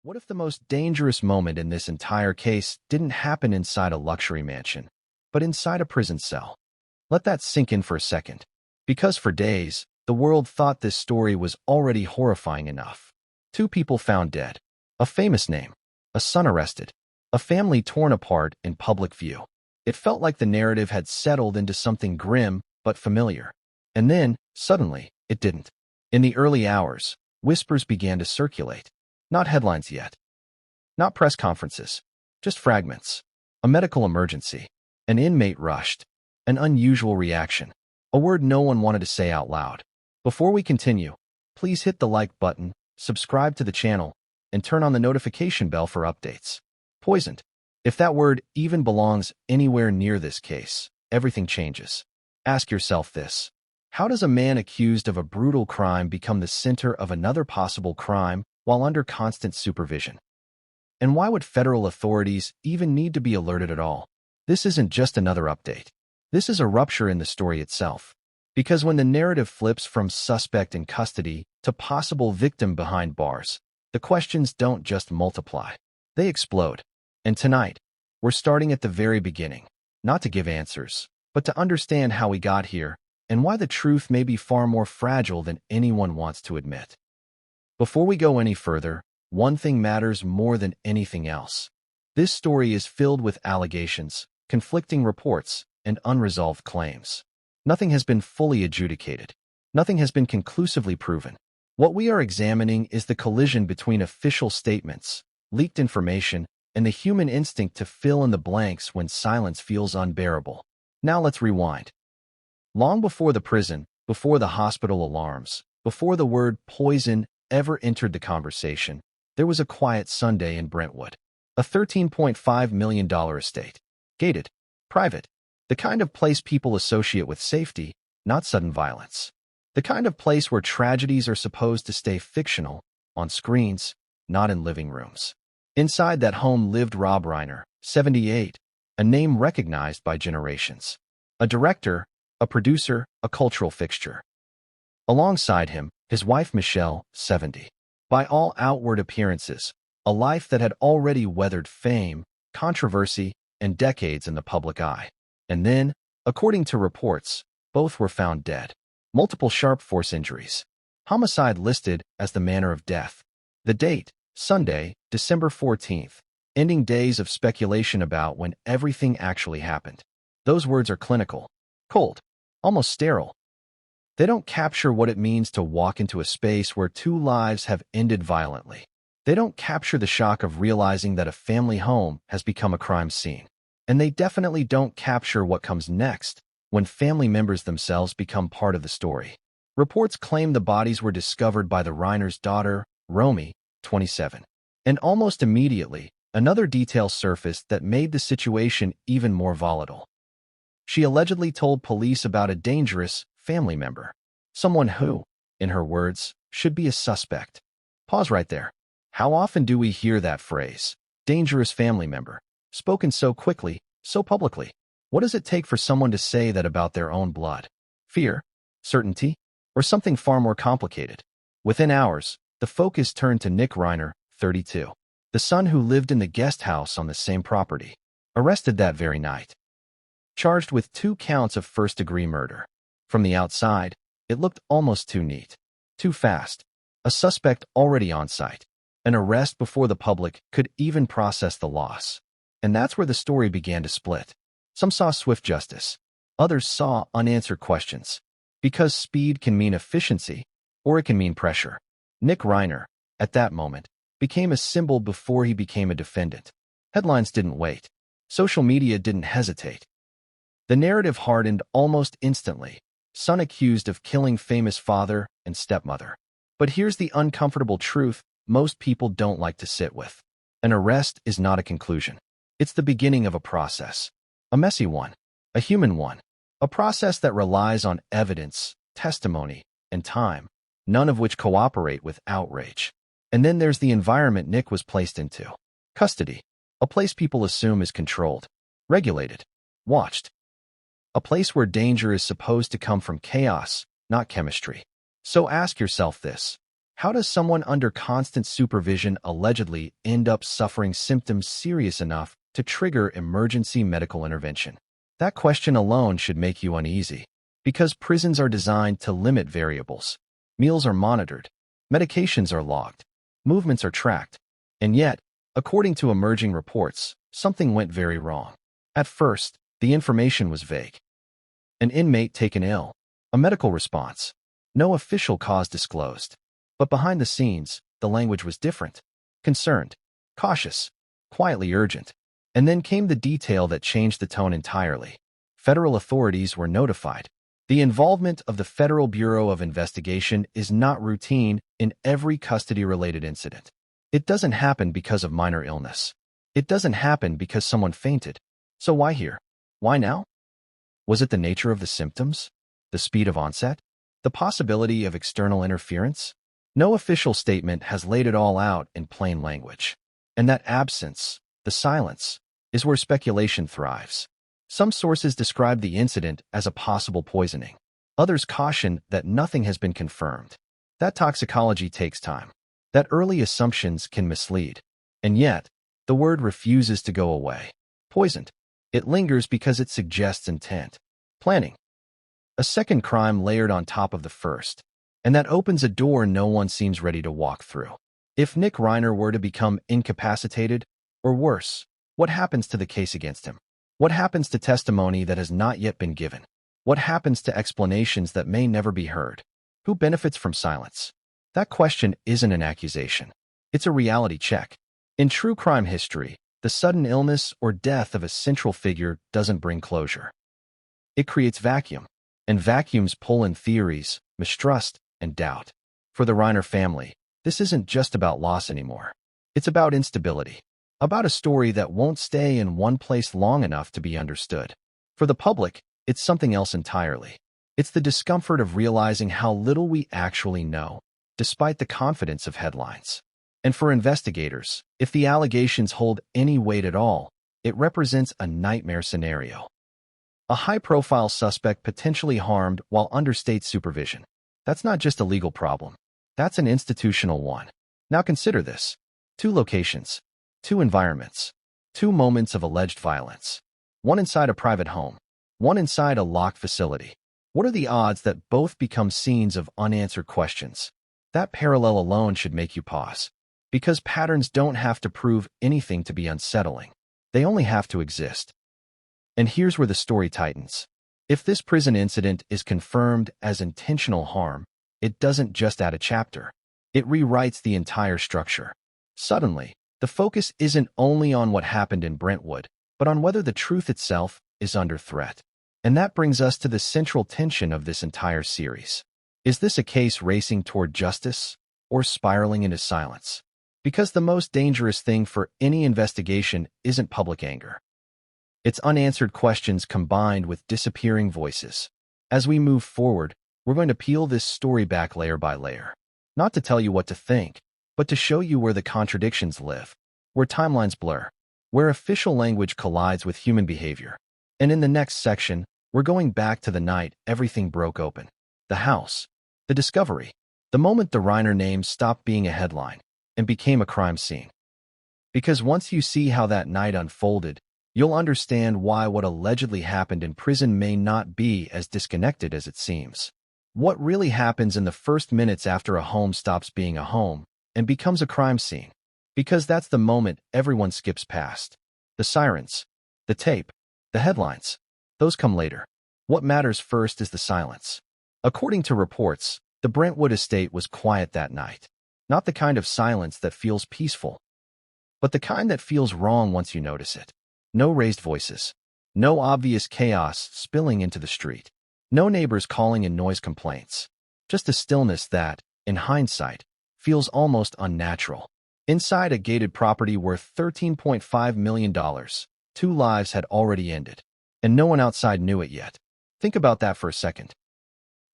What if the most dangerous moment in this entire case didn't happen inside a luxury mansion, but inside a prison cell? Let that sink in for a second. Because for days, the world thought this story was already horrifying enough. Two people found dead. A famous name. A son arrested. A family torn apart in public view. It felt like the narrative had settled into something grim but familiar. And then, suddenly, it didn't. In the early hours, whispers began to circulate. Not headlines yet. Not press conferences. Just fragments. A medical emergency. An inmate rushed. An unusual reaction. A word no one wanted to say out loud. Before we continue, please hit the like button, subscribe to the channel, and turn on the notification bell for updates. Poisoned. If that word even belongs anywhere near this case, everything changes. Ask yourself this. How does a man accused of a brutal crime become the center of another possible crime while under constant supervision? And why would federal authorities even need to be alerted at all? This isn't just another update. This is a rupture in the story itself. Because when the narrative flips from suspect in custody to possible victim behind bars, the questions don't just multiply. They explode. And tonight, we're starting at the very beginning, not to give answers, but to understand how we got here and why the truth may be far more fragile than anyone wants to admit. Before we go any further, one thing matters more than anything else. This story is filled with allegations, conflicting reports, and unresolved claims. Nothing has been fully adjudicated. Nothing has been conclusively proven. What we are examining is the collision between official statements, leaked information, and the human instinct to fill in the blanks when silence feels unbearable. Now let's rewind. Long before the prison, before the hospital alarms, before the word poison ever entered the conversation, there was a quiet Sunday in Brentwood. A $13.5 million estate. Gated. Private. The kind of place people associate with safety, not sudden violence. The kind of place where tragedies are supposed to stay fictional, on screens, not in living rooms. Inside that home lived Rob Reiner, 78, a name recognized by generations. A director, a producer, a cultural fixture. Alongside him, his wife Michelle, 70. By all outward appearances, a life that had already weathered fame, controversy, and decades in the public eye. And then, according to reports, both were found dead. Multiple sharp force injuries. Homicide listed as the manner of death. The date, Sunday, December 14th, ending days of speculation about when everything actually happened. Those words are clinical, cold, almost sterile. They don't capture what it means to walk into a space where two lives have ended violently. They don't capture the shock of realizing that a family home has become a crime scene. And they definitely don't capture what comes next when family members themselves become part of the story. Reports claim the bodies were discovered by the Reiner's daughter, Romy, 27. And almost immediately, another detail surfaced that made the situation even more volatile. She allegedly told police about a dangerous family member. Someone who, in her words, should be a suspect. Pause right there. How often do we hear that phrase, dangerous family member, spoken so quickly, so publicly? What does it take for someone to say that about their own blood? Fear? Certainty? Or something far more complicated? Within hours, the focus turned to Nick Reiner, 32, the son who lived in the guest house on the same property, arrested that very night. Charged with 2 counts of first-degree murder. From the outside, it looked almost too neat. Too fast. A suspect already on site. An arrest before the public could even process the loss. And that's where the story began to split. Some saw swift justice. Others saw unanswered questions. Because speed can mean efficiency, or it can mean pressure. Nick Reiner, at that moment, became a symbol before he became a defendant. Headlines didn't wait. Social media didn't hesitate. The narrative hardened almost instantly. Son accused of killing famous father and stepmother. But here's the uncomfortable truth most people don't like to sit with. An arrest is not a conclusion. It's the beginning of a process. A messy one. A human one. A process that relies on evidence, testimony, and time, none of which cooperate with outrage. And then there's the environment Nick was placed into. Custody. A place people assume is controlled, regulated, watched. A place where danger is supposed to come from chaos, not chemistry. So ask yourself this. How does someone under constant supervision allegedly end up suffering symptoms serious enough to trigger emergency medical intervention? That question alone should make you uneasy, because prisons are designed to limit variables. Meals are monitored, medications are logged, movements are tracked, and yet, according to emerging reports, something went very wrong. At first, the information was vague. An inmate taken ill, a medical response, no official cause disclosed. But behind the scenes, the language was different. Concerned, cautious, quietly urgent. And then came the detail that changed the tone entirely. Federal authorities were notified. The involvement of the Federal Bureau of Investigation is not routine in every custody-related incident. It doesn't happen because of minor illness. It doesn't happen because someone fainted. So why here? Why now? Was it the nature of the symptoms? The speed of onset? The possibility of external interference? No official statement has laid it all out in plain language. And that absence, the silence, is where speculation thrives. Some sources describe the incident as a possible poisoning. Others caution that nothing has been confirmed. That toxicology takes time. That early assumptions can mislead. And yet, the word refuses to go away. Poisoned. It lingers because it suggests intent. Planning. A second crime layered on top of the first. And that opens a door no one seems ready to walk through. If Nick Reiner were to become incapacitated, or worse, what happens to the case against him? What happens to testimony that has not yet been given? What happens to explanations that may never be heard? Who benefits from silence? That question isn't an accusation. It's a reality check. In true crime history, the sudden illness or death of a central figure doesn't bring closure. It creates vacuum, and vacuums pull in theories, mistrust, and doubt. For the Reiner family, this isn't just about loss anymore. It's about instability. About a story that won't stay in one place long enough to be understood. For the public, it's something else entirely. It's the discomfort of realizing how little we actually know, despite the confidence of headlines. And for investigators, if the allegations hold any weight at all, it represents a nightmare scenario. A high-profile suspect potentially harmed while under state supervision. That's not just a legal problem. That's an institutional one. Now consider this. 2 locations. 2 environments, 2 moments of alleged violence. One inside a private home, one inside a locked facility. What are the odds that both become scenes of unanswered questions? That parallel alone should make you pause. Because patterns don't have to prove anything to be unsettling. They only have to exist. And here's where the story tightens. If this prison incident is confirmed as intentional harm, it doesn't just add a chapter. It rewrites the entire structure. Suddenly, the focus isn't only on what happened in Brentwood, but on whether the truth itself is under threat. And that brings us to the central tension of this entire series. Is this a case racing toward justice or spiraling into silence? Because the most dangerous thing for any investigation isn't public anger. It's unanswered questions combined with disappearing voices. As we move forward, we're going to peel this story back layer by layer. Not to tell you what to think, but to show you where the contradictions live, where timelines blur, where official language collides with human behavior. And in the next section, we're going back to the night everything broke open. The house, the discovery, the moment the Reiner name stopped being a headline and became a crime scene. Because once you see how that night unfolded, you'll understand why what allegedly happened in prison may not be as disconnected as it seems. What really happens in the first minutes after a home stops being a home and becomes a crime scene, because that's the moment everyone skips past. The sirens, the tape, the headlines, those come later. What matters first is the silence. According to reports, the Brentwood estate was quiet that night. Not the kind of silence that feels peaceful, but the kind that feels wrong once you notice it. No raised voices. No obvious chaos spilling into the street. No neighbors calling in noise complaints. Just a stillness that, in hindsight, feels almost unnatural. Inside a gated property worth $13.5 million, 2 lives had already ended, and no one outside knew it yet. Think about that for a second.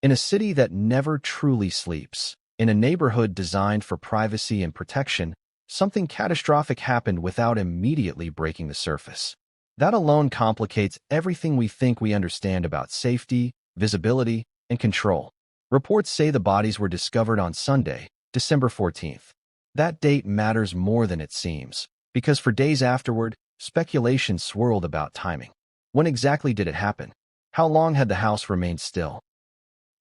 In a city that never truly sleeps, in a neighborhood designed for privacy and protection, something catastrophic happened without immediately breaking the surface. That alone complicates everything we think we understand about safety, visibility, and control. Reports say the bodies were discovered on Sunday, December 14th. That date matters more than it seems, because for days afterward, speculation swirled about timing. When exactly did it happen? How long had the house remained still?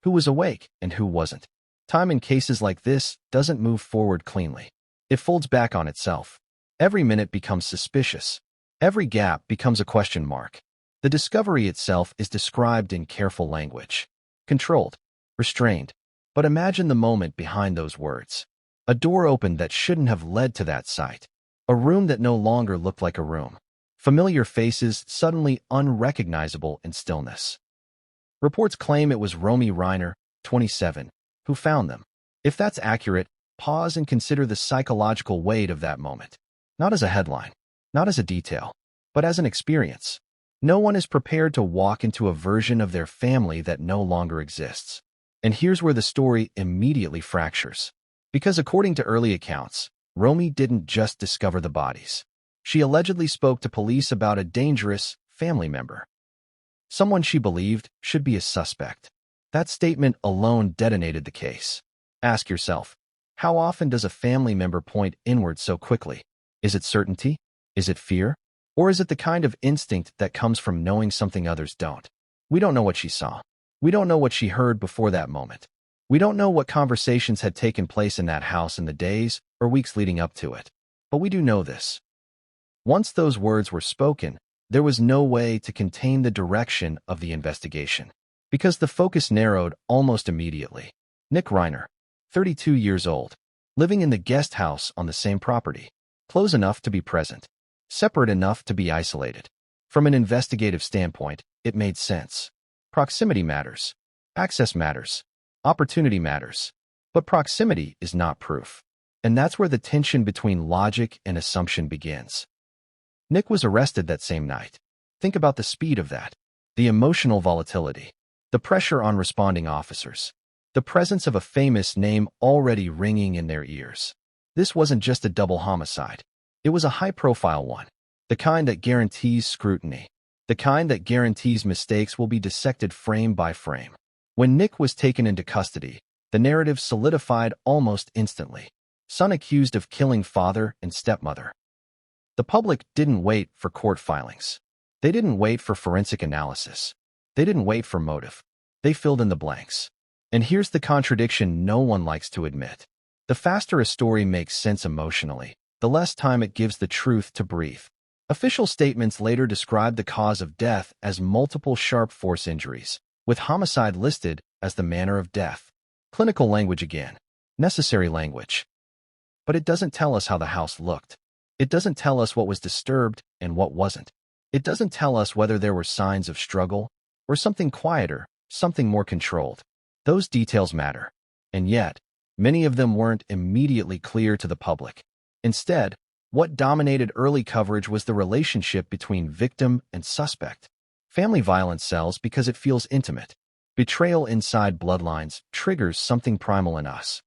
Who was awake and who wasn't? Time in cases like this doesn't move forward cleanly. It folds back on itself. Every minute becomes suspicious. Every gap becomes a question mark. The discovery itself is described in careful language. Controlled, restrained. But imagine the moment behind those words. A door opened that shouldn't have led to that sight. A room that no longer looked like a room. Familiar faces suddenly unrecognizable in stillness. Reports claim it was Rob Reiner, 27, who found them. If that's accurate, pause and consider the psychological weight of that moment. Not as a headline, not as a detail, but as an experience. No one is prepared to walk into a version of their family that no longer exists. And here's where the story immediately fractures. Because according to early accounts, Romy didn't just discover the bodies. She allegedly spoke to police about a dangerous family member. Someone she believed should be a suspect. That statement alone detonated the case. Ask yourself, how often does a family member point inward so quickly? Is it certainty? Is it fear? Or is it the kind of instinct that comes from knowing something others don't? We don't know what she saw. We don't know what she heard before that moment. We don't know what conversations had taken place in that house in the days or weeks leading up to it. But we do know this. Once those words were spoken, there was no way to contain the direction of the investigation, because the focus narrowed almost immediately. Nick Reiner, 32 years old, living in the guest house on the same property, close enough to be present, separate enough to be isolated. From an investigative standpoint, it made sense. Proximity matters. Access matters. Opportunity matters. But proximity is not proof. And that's where the tension between logic and assumption begins. Nick was arrested that same night. Think about the speed of that. The emotional volatility. The pressure on responding officers. The presence of a famous name already ringing in their ears. This wasn't just a double homicide. It was a high-profile one. The kind that guarantees scrutiny. The kind that guarantees mistakes will be dissected frame by frame. When Nick was taken into custody, the narrative solidified almost instantly. Son accused of killing father and stepmother. The public didn't wait for court filings. They didn't wait for forensic analysis. They didn't wait for motive. They filled in the blanks. And here's the contradiction no one likes to admit. The faster a story makes sense emotionally, the less time it gives the truth to breathe. Official statements later described the cause of death as multiple sharp force injuries, with homicide listed as the manner of death. Clinical language again. Necessary language. But it doesn't tell us how the house looked. It doesn't tell us what was disturbed and what wasn't. It doesn't tell us whether there were signs of struggle or something quieter, something more controlled. Those details matter. And yet, many of them weren't immediately clear to the public. Instead, what dominated early coverage was the relationship between victim and suspect. Family violence sells because it feels intimate. Betrayal inside bloodlines triggers something primal in us.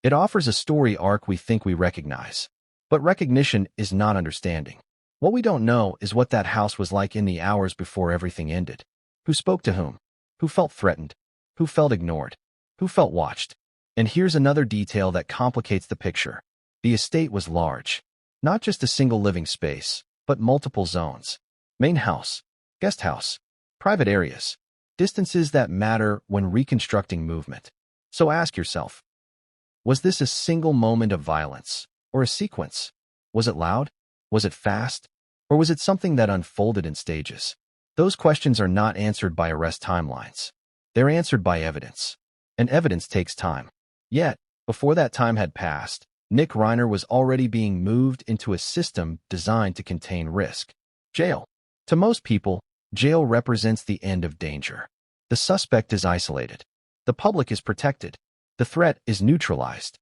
It offers a story arc we think we recognize. But recognition is not understanding. What we don't know is what that house was like in the hours before everything ended. Who spoke to whom? Who felt threatened? Who felt ignored? Who felt watched? And here's another detail that complicates the picture. The estate was large. Not just a single living space, but multiple zones. Main house, guest house, private areas. Distances that matter when reconstructing movement. So ask yourself, was this a single moment of violence? Or a sequence? Was it loud? Was it fast? Or was it something that unfolded in stages? Those questions are not answered by arrest timelines. They're answered by evidence. And evidence takes time. Yet, before that time had passed, Nick Reiner was already being moved into a system designed to contain risk. Jail. To most people, jail represents the end of danger. The suspect is isolated. The public is protected. The threat is neutralized.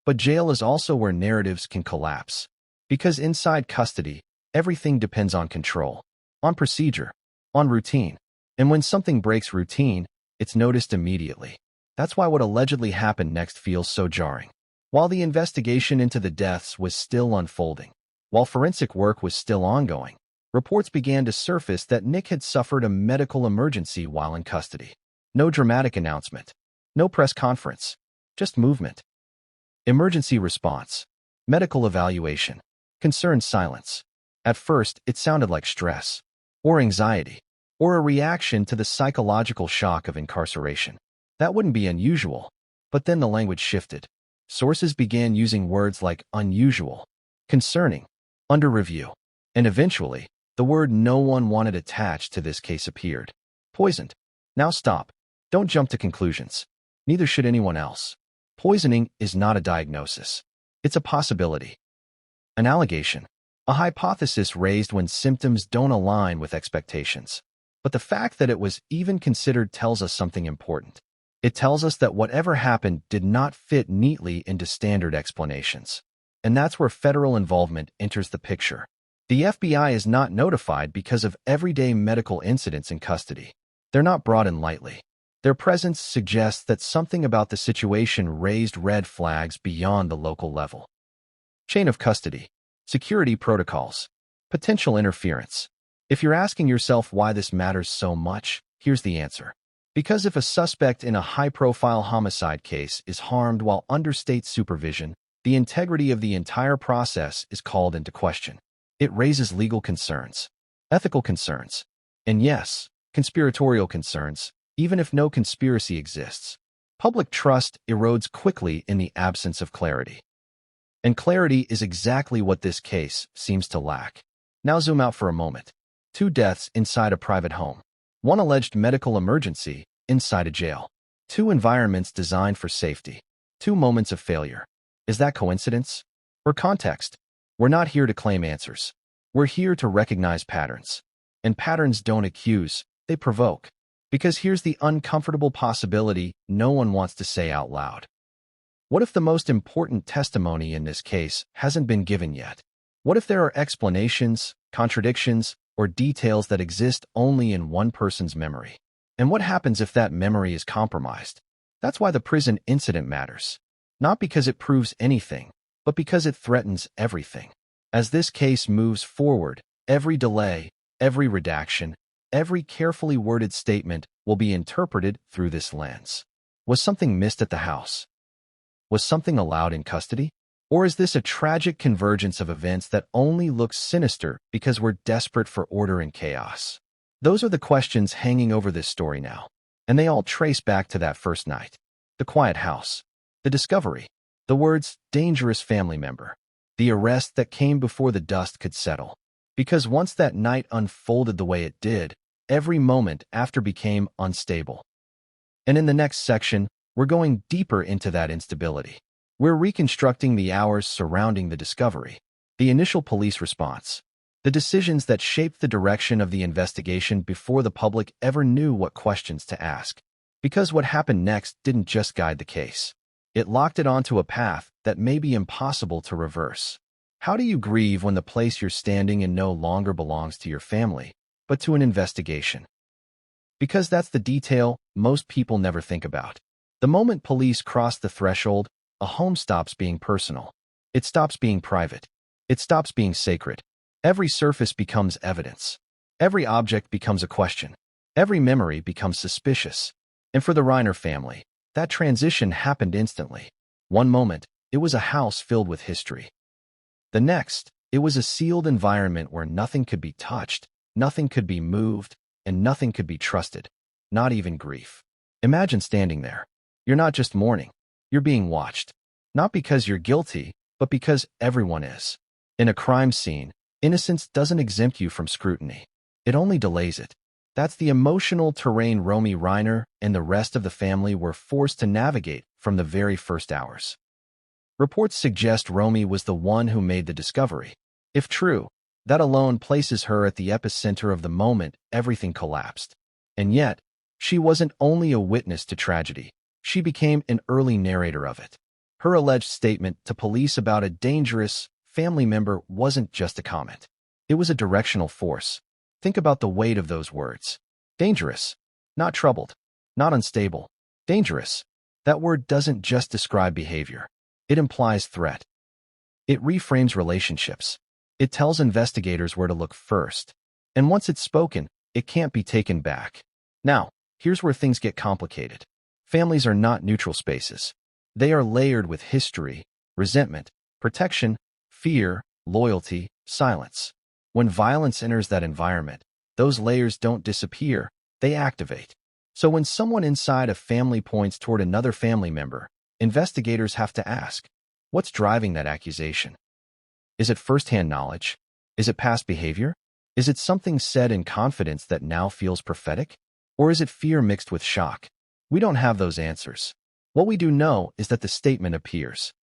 But jail is also where narratives can collapse. Because inside custody, everything depends on control, on procedure, on routine. And when something breaks routine, it's noticed immediately. That's why what allegedly happened next feels so jarring. While the investigation into the deaths was still unfolding, while forensic work was still ongoing, reports began to surface that Nick had suffered a medical emergency while in custody. No dramatic announcement. No press conference. Just movement. Emergency response. Medical evaluation. Concerned silence. At first, it sounded like stress, or anxiety, or a reaction to the psychological shock of incarceration. That wouldn't be unusual, but then the language shifted. Sources began using words like unusual, concerning, under review, and eventually, the word no one wanted attached to this case appeared. Poisoned. Now stop. Don't jump to conclusions. Neither should anyone else. Poisoning is not a diagnosis. It's a possibility. An allegation. A hypothesis raised when symptoms don't align with expectations. But the fact that it was even considered tells us something important. It tells us that whatever happened did not fit neatly into standard explanations. And that's where federal involvement enters the picture. The FBI is not notified because of everyday medical incidents in custody. They're not brought in lightly. Their presence suggests that something about the situation raised red flags beyond the local level. Chain of custody. Security protocols. Potential interference. If you're asking yourself why this matters so much, here's the answer. Because if a suspect in a high-profile homicide case is harmed while under state supervision, the integrity of the entire process is called into question. It raises legal concerns, ethical concerns, and yes, conspiratorial concerns, even if no conspiracy exists. Public trust erodes quickly in the absence of clarity. And clarity is exactly what this case seems to lack. Now zoom out for a moment. 2 deaths inside a private home. 1 alleged medical emergency inside a jail. 2 environments designed for safety. 2 moments of failure. Is that coincidence? Or context? We're not here to claim answers. We're here to recognize patterns. And patterns don't accuse, they provoke. Because here's the uncomfortable possibility no one wants to say out loud. What if the most important testimony in this case hasn't been given yet? What if there are explanations, contradictions, or details that exist only in one person's memory? And what happens if that memory is compromised? That's why the prison incident matters. Not because it proves anything, but because it threatens everything. As this case moves forward, every delay, every redaction, every carefully worded statement will be interpreted through this lens. Was something missed at the house? Was something allowed in custody? Or is this a tragic convergence of events that only looks sinister because we're desperate for order and chaos? Those are the questions hanging over this story now, and they all trace back to that first night. The quiet house, the discovery, the words, dangerous family member, the arrest that came before the dust could settle. Because once that night unfolded the way it did, every moment after became unstable. And in the next section, we're going deeper into that instability. We're reconstructing the hours surrounding the discovery, the initial police response, the decisions that shaped the direction of the investigation before the public ever knew what questions to ask. Because what happened next didn't just guide the case. It locked it onto a path that may be impossible to reverse. How do you grieve when the place you're standing in no longer belongs to your family, but to an investigation? Because that's the detail most people never think about. The moment police cross the threshold, a home stops being personal. It stops being private. It stops being sacred. Every surface becomes evidence. Every object becomes a question. Every memory becomes suspicious. And for the Reiner family, that transition happened instantly. One moment, it was a house filled with history. The next, it was a sealed environment where nothing could be touched, nothing could be moved, and nothing could be trusted, not even grief. Imagine standing there. You're not just mourning. You're being watched. Not because you're guilty, but because everyone is. In a crime scene, innocence doesn't exempt you from scrutiny. It only delays it. That's the emotional terrain Rob Reiner and the rest of the family were forced to navigate from the very first hours. Reports suggest Romy was the one who made the discovery. If true, that alone places her at the epicenter of the moment everything collapsed. And yet, she wasn't only a witness to tragedy. She became an early narrator of it. Her alleged statement to police about a dangerous family member wasn't just a comment. It was a directional force. Think about the weight of those words. Dangerous. Not troubled. Not unstable. Dangerous. That word doesn't just describe behavior. It implies threat. It reframes relationships. It tells investigators where to look first. And once it's spoken, it can't be taken back. Now, here's where things get complicated. Families are not neutral spaces. They are layered with history, resentment, protection, fear, loyalty, silence. When violence enters that environment, those layers don't disappear, they activate. So when someone inside a family points toward another family member, investigators have to ask, what's driving that accusation? Is it firsthand knowledge? Is it past behavior? Is it something said in confidence that now feels prophetic? Or is it fear mixed with shock? We don't have those answers. What we do know is that the statement appears.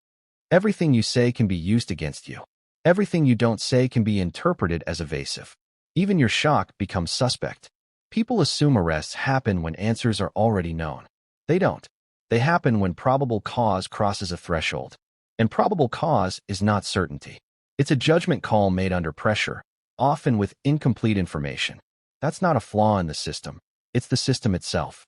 Everything you say can be used against you. Everything you don't say can be interpreted as evasive. Even your shock becomes suspect. People assume arrests happen when answers are already known. They don't. They happen when probable cause crosses a threshold. And probable cause is not certainty. It's a judgment call made under pressure, often with incomplete information. That's not a flaw in the system. It's the system itself.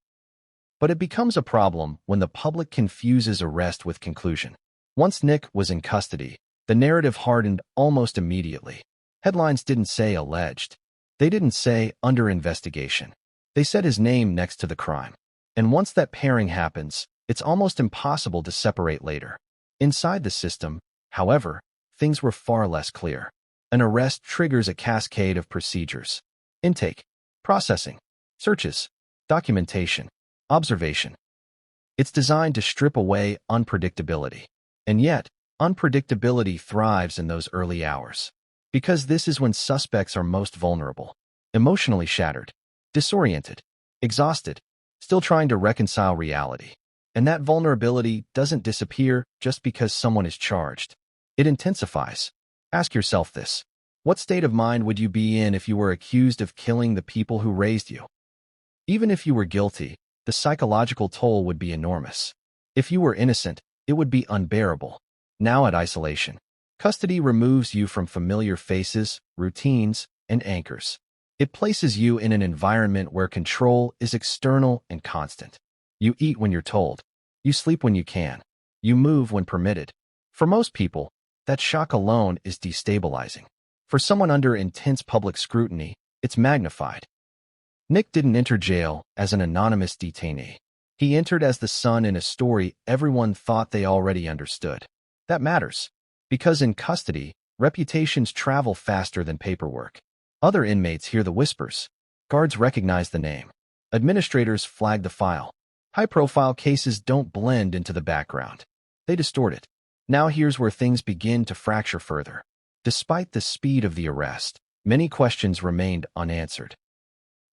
But it becomes a problem when the public confuses arrest with conclusion. Once Nick was in custody, the narrative hardened almost immediately. Headlines didn't say alleged. They didn't say under investigation. They said his name next to the crime. And once that pairing happens, it's almost impossible to separate later. Inside the system, however, things were far less clear. An arrest triggers a cascade of procedures: intake, processing, searches, documentation, observation. It's designed to strip away unpredictability. And yet, unpredictability thrives in those early hours. Because this is when suspects are most vulnerable, emotionally shattered, disoriented, exhausted, still trying to reconcile reality. And that vulnerability doesn't disappear just because someone is charged. It intensifies. Ask yourself this. What state of mind would you be in if you were accused of killing the people who raised you? Even if you were guilty, the psychological toll would be enormous. If you were innocent, it would be unbearable. Now at isolation, custody removes you from familiar faces, routines, and anchors. It places you in an environment where control is external and constant. You eat when you're told. You sleep when you can. You move when permitted. For most people, that shock alone is destabilizing. For someone under intense public scrutiny, it's magnified. Nick didn't enter jail as an anonymous detainee. He entered as the son in a story everyone thought they already understood. That matters, because in custody, reputations travel faster than paperwork. Other inmates hear the whispers. Guards recognize the name. Administrators flag the file. High-profile cases don't blend into the background. They distort it. Now here's where things begin to fracture further. Despite the speed of the arrest, many questions remained unanswered.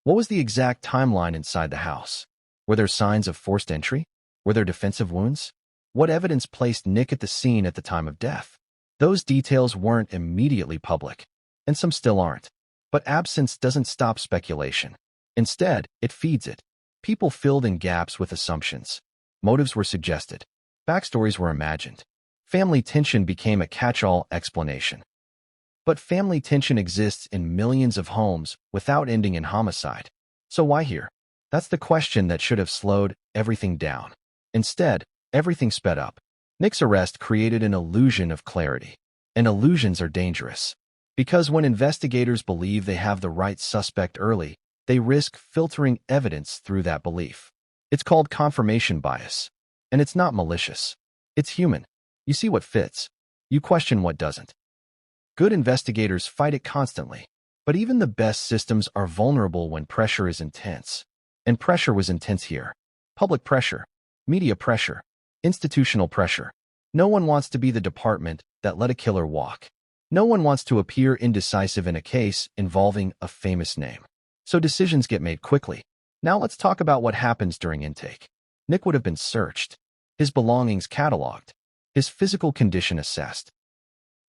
What was the exact timeline inside the house? Were there signs of forced entry? Were there defensive wounds? What evidence placed Nick at the scene at the time of death? Those details weren't immediately public, and some still aren't. But absence doesn't stop speculation. Instead, it feeds it. People filled in gaps with assumptions. Motives were suggested. Backstories were imagined. Family tension became a catch-all explanation. But family tension exists in millions of homes without ending in homicide. So why here? That's the question that should have slowed everything down. Instead, everything sped up. Nick's arrest created an illusion of clarity. And illusions are dangerous. Because when investigators believe they have the right suspect early, they risk filtering evidence through that belief. It's called confirmation bias. And it's not malicious. It's human. You see what fits. You question what doesn't. Good investigators fight it constantly. But even the best systems are vulnerable when pressure is intense. And pressure was intense here. Public pressure, media pressure, institutional pressure. No one wants to be the department that let a killer walk. No one wants to appear indecisive in a case involving a famous name. So decisions get made quickly. Now let's talk about what happens during intake. Nick would have been searched, his belongings cataloged, his physical condition assessed,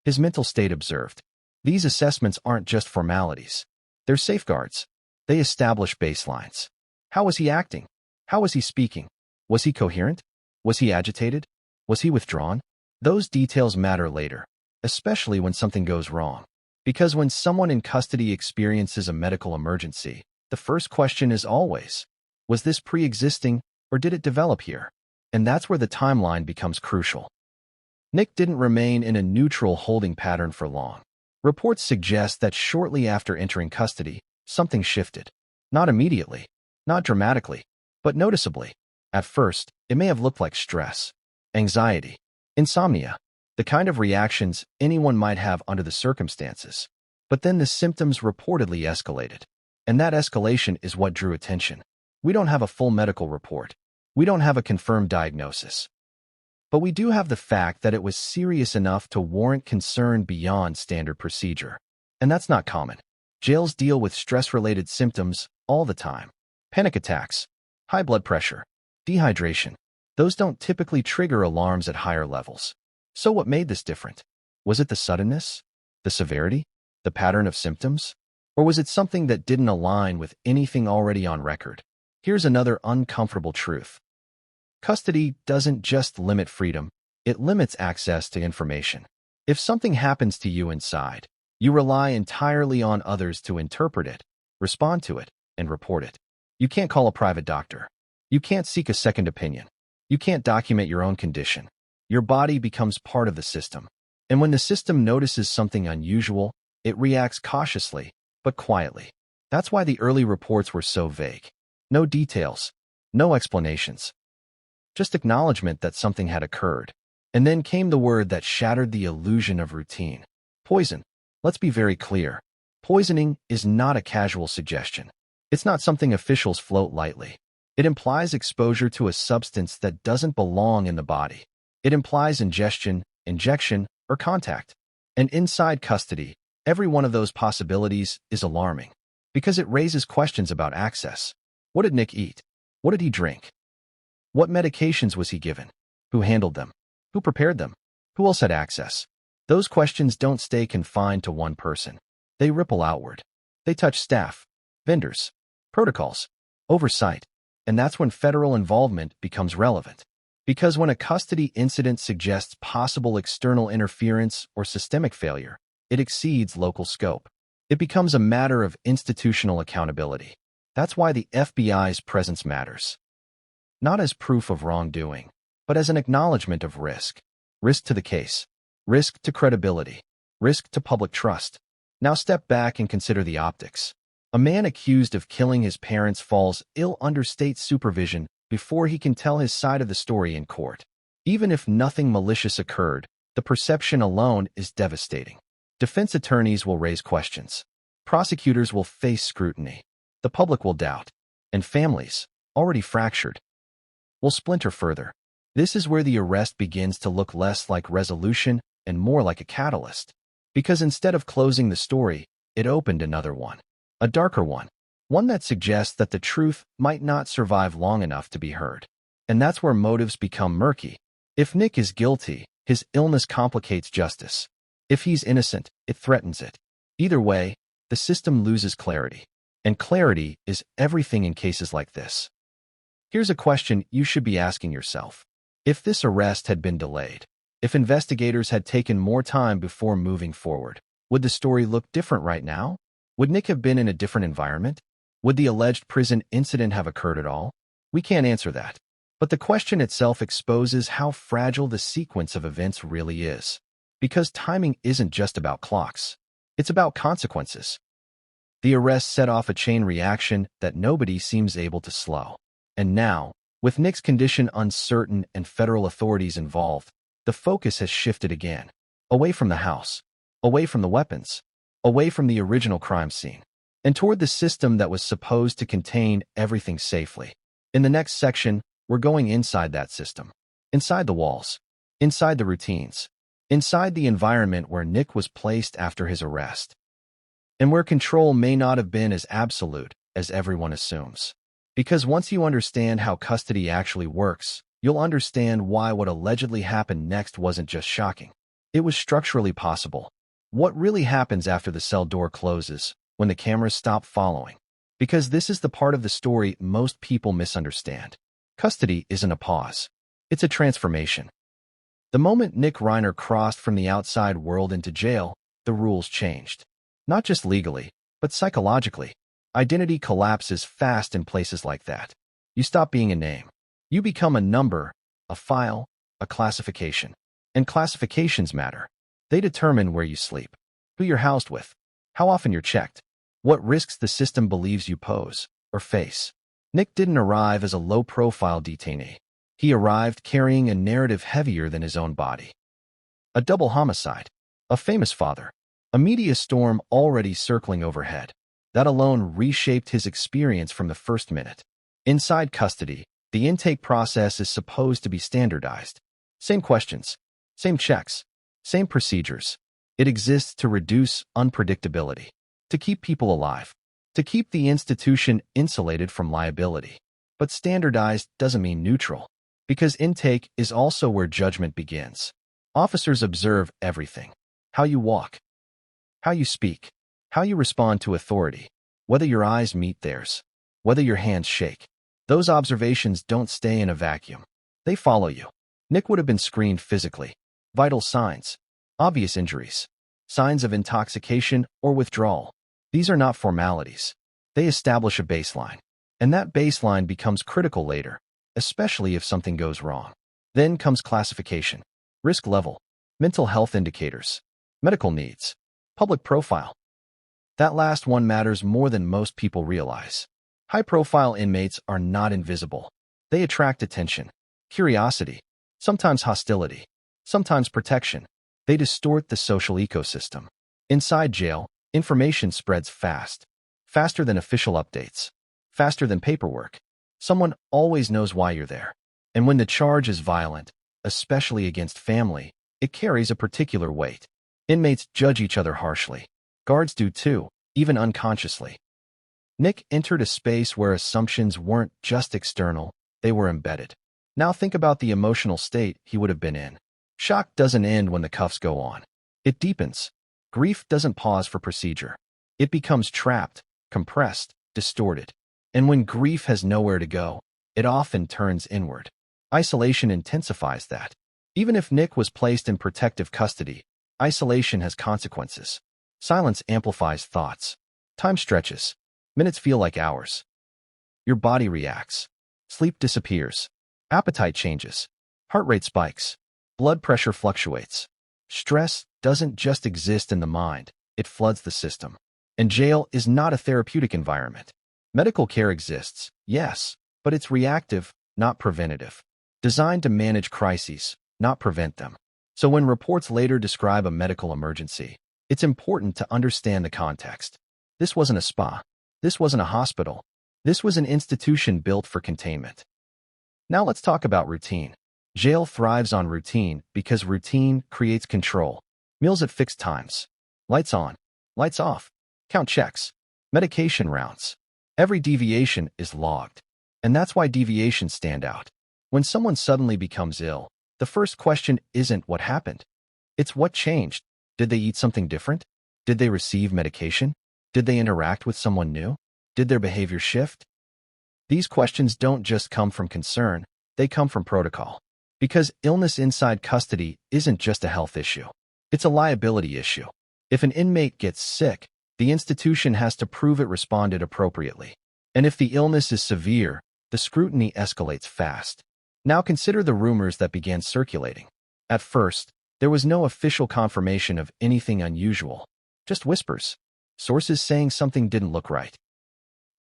his mental state observed. These assessments aren't just formalities. They're safeguards. They establish baselines. How was he acting? How was he speaking? Was he coherent? Was he agitated? Was he withdrawn? Those details matter later, especially when something goes wrong. Because when someone in custody experiences a medical emergency, the first question is always, was this pre-existing or did it develop here? And that's where the timeline becomes crucial. Nick didn't remain in a neutral holding pattern for long. Reports suggest that shortly after entering custody, something shifted. Not immediately, not dramatically, but noticeably. At first, it may have looked like stress, anxiety, insomnia, the kind of reactions anyone might have under the circumstances. But then the symptoms reportedly escalated. And that escalation is what drew attention. We don't have a full medical report. We don't have a confirmed diagnosis. But we do have the fact that it was serious enough to warrant concern beyond standard procedure. And that's not common. Jails deal with stress-related symptoms all the time. Panic attacks, high blood pressure, dehydration. Those don't typically trigger alarms at higher levels. So what made this different? Was it the suddenness? The severity? The pattern of symptoms? Or was it something that didn't align with anything already on record? Here's another uncomfortable truth. Custody doesn't just limit freedom, it limits access to information. If something happens to you inside, you rely entirely on others to interpret it, respond to it, and report it. You can't call a private doctor. You can't seek a second opinion. You can't document your own condition. Your body becomes part of the system. And when the system notices something unusual, it reacts cautiously, but quietly. That's why the early reports were so vague. No details, no explanations. Just acknowledgement that something had occurred. And then came the word that shattered the illusion of routine. Poison. Let's be very clear. Poisoning is not a casual suggestion. It's not something officials float lightly. It implies exposure to a substance that doesn't belong in the body. It implies ingestion, injection, or contact. And inside custody, every one of those possibilities is alarming because it raises questions about access. What did Nick eat? What did he drink? What medications was he given? Who handled them? Who prepared them? Who else had access? Those questions don't stay confined to one person. They ripple outward. They touch staff, vendors, protocols, oversight. And that's when federal involvement becomes relevant. Because when a custody incident suggests possible external interference or systemic failure, it exceeds local scope. It becomes a matter of institutional accountability. That's why the FBI's presence matters. Not as proof of wrongdoing, but as an acknowledgement of risk. Risk to the case. Risk to credibility. Risk to public trust. Now step back and consider the optics. A man accused of killing his parents falls ill under state supervision before he can tell his side of the story in court. Even if nothing malicious occurred, the perception alone is devastating. Defense attorneys will raise questions. Prosecutors will face scrutiny. The public will doubt. And families, already fractured, will splinter further. This is where the arrest begins to look less like resolution and more like a catalyst. Because instead of closing the story, it opened another one. A darker one. One that suggests that the truth might not survive long enough to be heard. And that's where motives become murky. If Nick is guilty, his illness complicates justice. If he's innocent, it threatens it. Either way, the system loses clarity. And clarity is everything in cases like this. Here's a question you should be asking yourself. If this arrest had been delayed, if investigators had taken more time before moving forward, would the story look different right now? Would Nick have been in a different environment? Would the alleged prison incident have occurred at all? We can't answer that. But the question itself exposes how fragile the sequence of events really is. Because timing isn't just about clocks. It's about consequences. The arrest set off a chain reaction that nobody seems able to slow. And now, with Nick's condition uncertain and federal authorities involved, the focus has shifted again. Away from the house. Away from the weapons. Away from the original crime scene. And toward the system that was supposed to contain everything safely. In the next section, we're going inside that system. Inside the walls. Inside the routines. Inside the environment where Nick was placed after his arrest. And where control may not have been as absolute as everyone assumes. Because once you understand how custody actually works, you'll understand why what allegedly happened next wasn't just shocking. It was structurally possible. What really happens after the cell door closes, when the cameras stop following? Because this is the part of the story most people misunderstand. Custody isn't a pause. It's a transformation. The moment Nick Reiner crossed from the outside world into jail, the rules changed. Not just legally, but psychologically. Identity collapses fast in places like that. You stop being a name. You become a number, a file, a classification. And classifications matter. They determine where you sleep, who you're housed with, how often you're checked, what risks the system believes you pose or face. Nick didn't arrive as a low-profile detainee. He arrived carrying a narrative heavier than his own body. a double homicide, a famous father, a media storm already circling overhead. That alone reshaped his experience from the first minute. Inside custody, the intake process is supposed to be standardized. Same questions, same checks, same procedures. It exists to reduce unpredictability, to keep people alive, to keep the institution insulated from liability. But standardized doesn't mean neutral, because intake is also where judgment begins. Officers observe everything: how you walk, how you speak, how you respond to authority, whether your eyes meet theirs, whether your hands shake. Those observations don't stay in a vacuum. They follow you. Nick would have been screened physically. Vital signs, obvious injuries, signs of intoxication or withdrawal. These are not formalities. They establish a baseline. And that baseline becomes critical later, especially if something goes wrong. Then comes classification, risk level, mental health indicators, medical needs, public profile. That last one matters more than most people realize. High-profile inmates are not invisible. They attract attention, curiosity, sometimes hostility, sometimes protection. They distort the social ecosystem. Inside jail, information spreads fast, faster than official updates, faster than paperwork. Someone always knows why you're there. And when the charge is violent, especially against family, it carries a particular weight. Inmates judge each other harshly. Guards do too, even unconsciously. Nick entered a space where assumptions weren't just external, they were embedded. Now think about the emotional state he would have been in. Shock doesn't end when the cuffs go on. It deepens. Grief doesn't pause for procedure. It becomes trapped, compressed, distorted. And when grief has nowhere to go, it often turns inward. Isolation intensifies that. Even if Nick was placed in protective custody, isolation has consequences. Silence amplifies thoughts. Time stretches. Minutes feel like hours. Your body reacts. Sleep disappears. Appetite changes. Heart rate spikes. Blood pressure fluctuates. Stress doesn't just exist in the mind, it floods the system. And jail is not a therapeutic environment. Medical care exists, yes, but it's reactive, not preventative. Designed to manage crises, not prevent them. So when reports later describe a medical emergency, it's important to understand the context. This wasn't a spa. This wasn't a hospital. This was an institution built for containment. Now let's talk about routine. Jail thrives on routine because routine creates control. Meals at fixed times. Lights on. Lights off. Count checks. Medication rounds. Every deviation is logged. And that's why deviations stand out. When someone suddenly becomes ill, the first question isn't what happened. It's what changed. Did they eat something different? Did they receive medication? Did they interact with someone new? Did their behavior shift? These questions don't just come from concern, they come from protocol. Because illness inside custody isn't just a health issue. It's a liability issue. If an inmate gets sick, the institution has to prove it responded appropriately. And if the illness is severe, the scrutiny escalates fast. Now consider the rumors that began circulating. At first, there was no official confirmation of anything unusual, just whispers. Sources saying something didn't look right.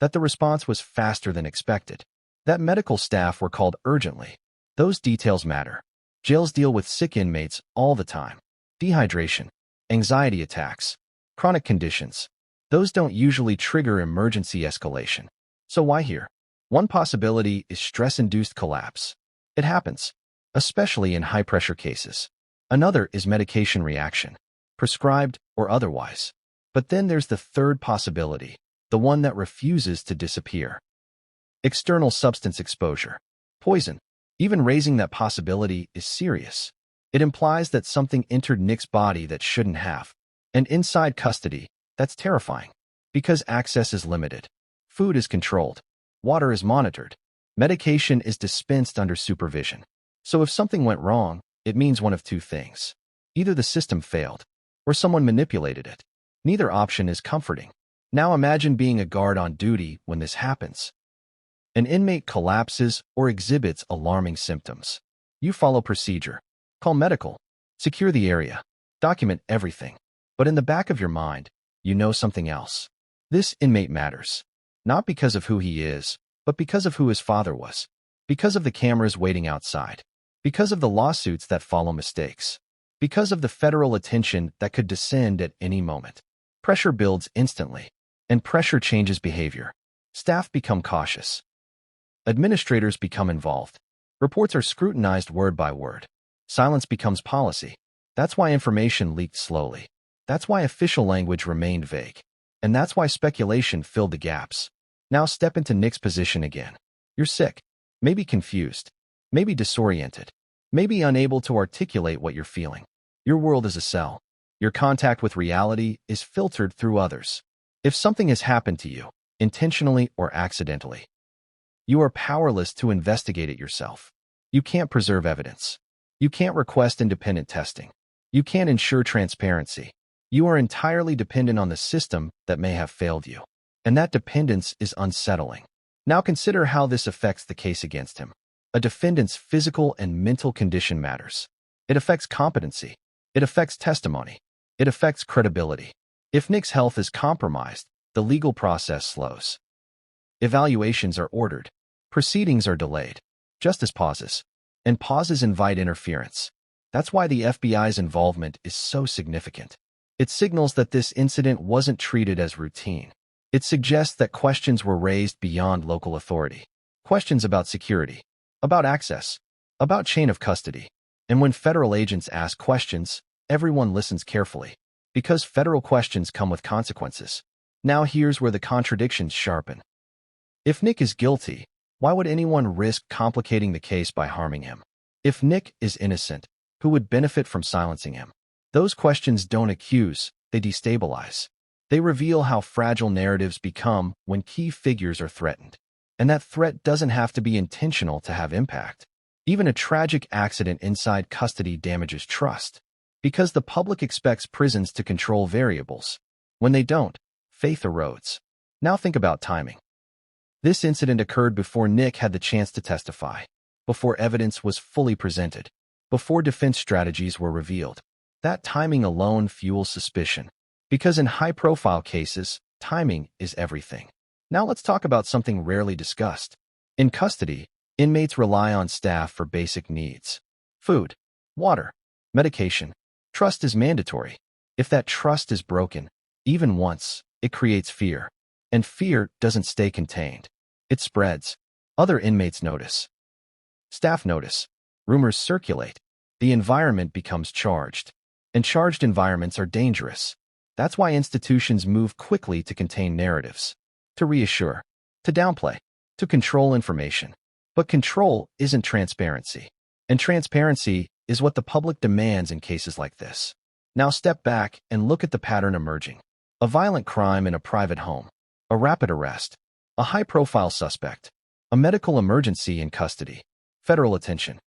That the response was faster than expected. That medical staff were called urgently. Those details matter. Jails deal with sick inmates all the time. Dehydration, anxiety attacks, chronic conditions. Those don't usually trigger emergency escalation. So why here? One possibility is stress-induced collapse. It happens, especially in high-pressure cases. Another is medication reaction, prescribed or otherwise. But then there's the third possibility, the one that refuses to disappear. External substance exposure. Poison. Even raising that possibility is serious. It implies that something entered Nick's body that shouldn't have. And inside custody, that's terrifying. Because access is limited. Food is controlled. Water is monitored. Medication is dispensed under supervision. So if something went wrong, it means one of two things. Either the system failed, or someone manipulated it. Neither option is comforting. Now imagine being a guard on duty when this happens. An inmate collapses or exhibits alarming symptoms. You follow procedure. Call medical. Secure the area. Document everything. But in the back of your mind, you know something else. This inmate matters. Not because of who he is, but because of who his father was. Because of the cameras waiting outside. Because of the lawsuits that follow mistakes. because of the federal attention that could descend at any moment. Pressure builds instantly, and pressure changes behavior. Staff become cautious. Administrators become involved. Reports are scrutinized word by word. Silence becomes policy. That's why information leaked slowly. That's why official language remained vague. And that's why speculation filled the gaps. Now step into Nick's position again. You're sick, maybe confused, maybe disoriented, maybe unable to articulate what you're feeling. Your world is a cell. Your contact with reality is filtered through others. If something has happened to you, intentionally or accidentally, you are powerless to investigate it yourself. You can't preserve evidence. You can't request independent testing. You can't ensure transparency. You are entirely dependent on the system that may have failed you. And that dependence is unsettling. Now consider how this affects the case against him. A defendant's physical and mental condition matters. It affects competency. It affects testimony. It affects credibility. If Nick's health is compromised, the legal process slows. Evaluations are ordered. Proceedings are delayed. Justice pauses. And pauses invite interference. That's why the FBI's involvement is so significant. It signals that this incident wasn't treated as routine. It suggests that questions were raised beyond local authority. Questions about security, about access, about chain of custody. And when federal agents ask questions, everyone listens carefully, because federal questions come with consequences. Now here's where the contradictions sharpen. If Nick is guilty, why would anyone risk complicating the case by harming him? If Nick is innocent, who would benefit from silencing him? Those questions don't accuse, they destabilize. They reveal how fragile narratives become when key figures are threatened. And that threat doesn't have to be intentional to have impact. Even a tragic accident inside custody damages trust, because the public expects prisons to control variables. When they don't, faith erodes. Now think about timing. This incident occurred before Nick had the chance to testify, before evidence was fully presented, before defense strategies were revealed. That timing alone fuels suspicion, because in high-profile cases, timing is everything. Now let's talk about something rarely discussed. In custody, inmates rely on staff for basic needs: food, water, medication. Trust is mandatory. If that trust is broken, even once, it creates fear. And fear doesn't stay contained. It spreads. Other inmates notice. Staff notice. Rumors circulate. The environment becomes charged. And charged environments are dangerous. That's why institutions move quickly to contain narratives, to reassure, to downplay, to control information. But control isn't transparency. And transparency is what the public demands in cases like this. Now step back and look at the pattern emerging. A violent crime in a private home. A rapid arrest. A high-profile suspect. A medical emergency in custody. Federal attention.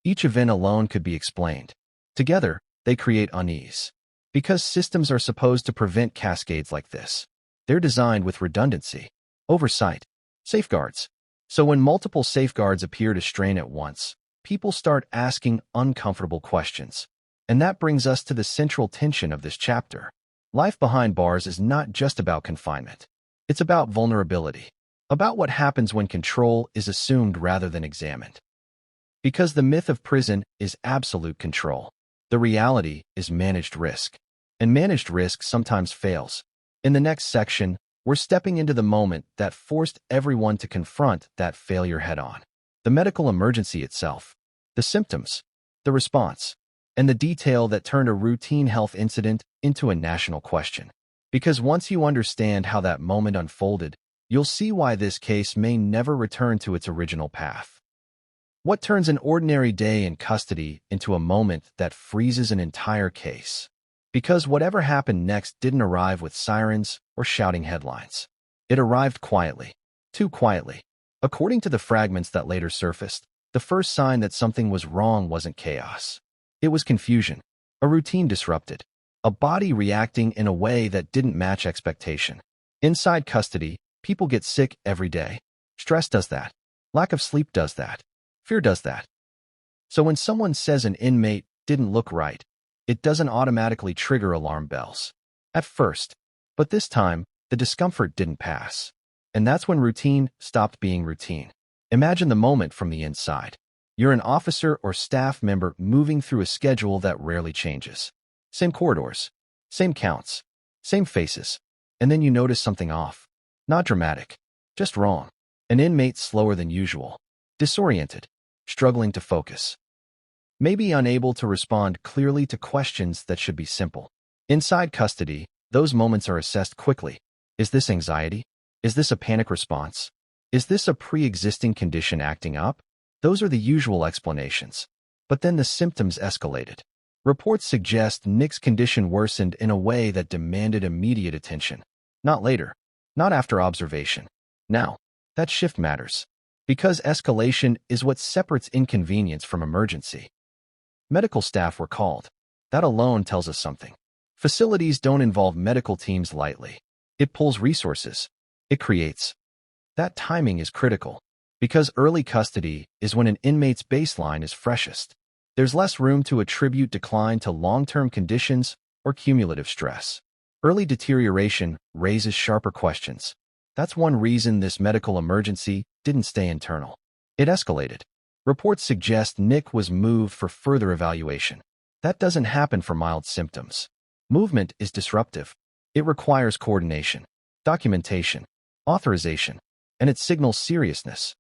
Each event alone could be explained. Together, they create unease. Because systems are supposed to prevent cascades like this. They're designed with redundancy, oversight, safeguards. So when multiple safeguards appear to strain at once, people start asking uncomfortable questions. And that brings us to the central tension of this chapter. Life behind bars is not just about confinement. It's about vulnerability, about what happens when control is assumed rather than examined. Because the myth of prison is absolute control. The reality is managed risk. And managed risk sometimes fails. In the next section, we're stepping into the moment that forced everyone to confront that failure head-on. The medical emergency itself, the symptoms, the response, and the detail that turned a routine health incident into a national question. Because once you understand how that moment unfolded, you'll see why this case may never return to its original path. What turns an ordinary day in custody into a moment that freezes an entire case? Because whatever happened next didn't arrive with sirens or shouting headlines. It arrived quietly, too quietly. According to the fragments that later surfaced, the first sign that something was wrong wasn't chaos. It was confusion, a routine disrupted, a body reacting in a way that didn't match expectation. Inside custody, people get sick every day. Stress does that. Lack of sleep does that. Fear does that. So when someone says an inmate didn't look right, it doesn't automatically trigger alarm bells. At first. But this time, the discomfort didn't pass. And that's when routine stopped being routine. Imagine the moment from the inside. You're an officer or staff member moving through a schedule that rarely changes. Same corridors, same counts, same faces. And then you notice something off. Not dramatic, just wrong. An inmate slower than usual, disoriented, struggling to focus. Maybe unable to respond clearly to questions that should be simple. Inside custody, those moments are assessed quickly. Is this anxiety? Is this a panic response? Is this a pre-existing condition acting up? Those are the usual explanations. But then the symptoms escalated. Reports suggest Nick's condition worsened in a way that demanded immediate attention. Not later, not after observation. Now, that shift matters. Because escalation is what separates inconvenience from emergency. Medical staff were called. That alone tells us something. Facilities don't involve medical teams lightly. It pulls resources. It creates. That timing is critical. Because early custody is when an inmate's baseline is freshest. There's less room to attribute decline to long-term conditions or cumulative stress. Early deterioration raises sharper questions. That's one reason this medical emergency didn't stay internal. It escalated. Reports suggest Nick was moved for further evaluation. That doesn't happen for mild symptoms. Movement is disruptive. It requires coordination, documentation, authorization, and it signals seriousness.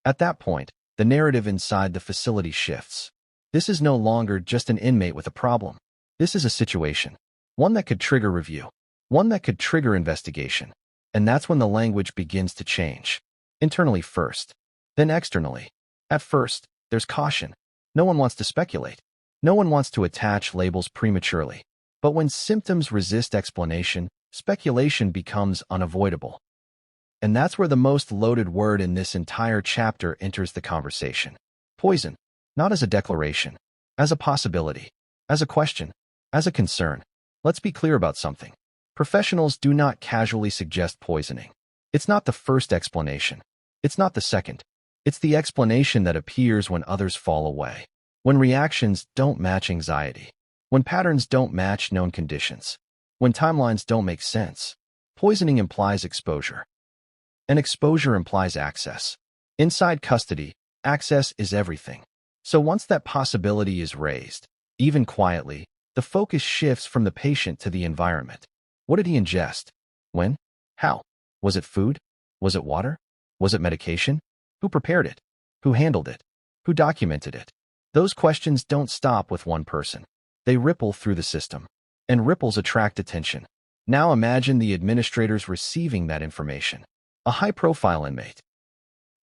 At that point, the narrative inside the facility shifts. This is no longer just an inmate with a problem. This is a situation. One that could trigger review. One that could trigger investigation. And that's when the language begins to change. Internally first, then externally. At first, there's caution. No one wants to speculate. No one wants to attach labels prematurely. But when symptoms resist explanation, speculation becomes unavoidable. And that's where the most loaded word in this entire chapter enters the conversation. Poison, not as a declaration, as a possibility, as a question, as a concern. Let's be clear about something. Professionals do not casually suggest poisoning. It's not the first explanation. It's not the second. It's the explanation that appears when others fall away. When reactions don't match anxiety. When patterns don't match known conditions. When timelines don't make sense. Poisoning implies exposure. And exposure implies access. Inside custody, access is everything. So once that possibility is raised, even quietly, the focus shifts from the patient to the environment. What did he ingest? When? How? Was it food? Was it water? Was it medication? Who prepared it? Who handled it? Who documented it? Those questions don't stop with one person. They ripple through the system. And ripples attract attention. Now imagine the administrators receiving that information. A high-profile inmate.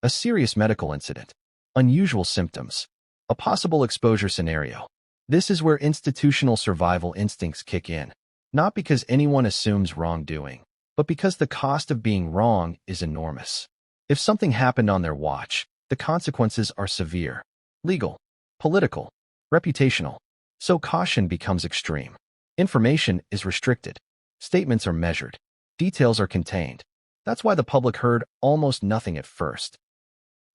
A serious medical incident. Unusual symptoms. A possible exposure scenario. This is where institutional survival instincts kick in. Not because anyone assumes wrongdoing, but because the cost of being wrong is enormous. If something happened on their watch, the consequences are severe. Legal, political, reputational. So caution becomes extreme. Information is restricted. Statements are measured. Details are contained. That's why the public heard almost nothing at first.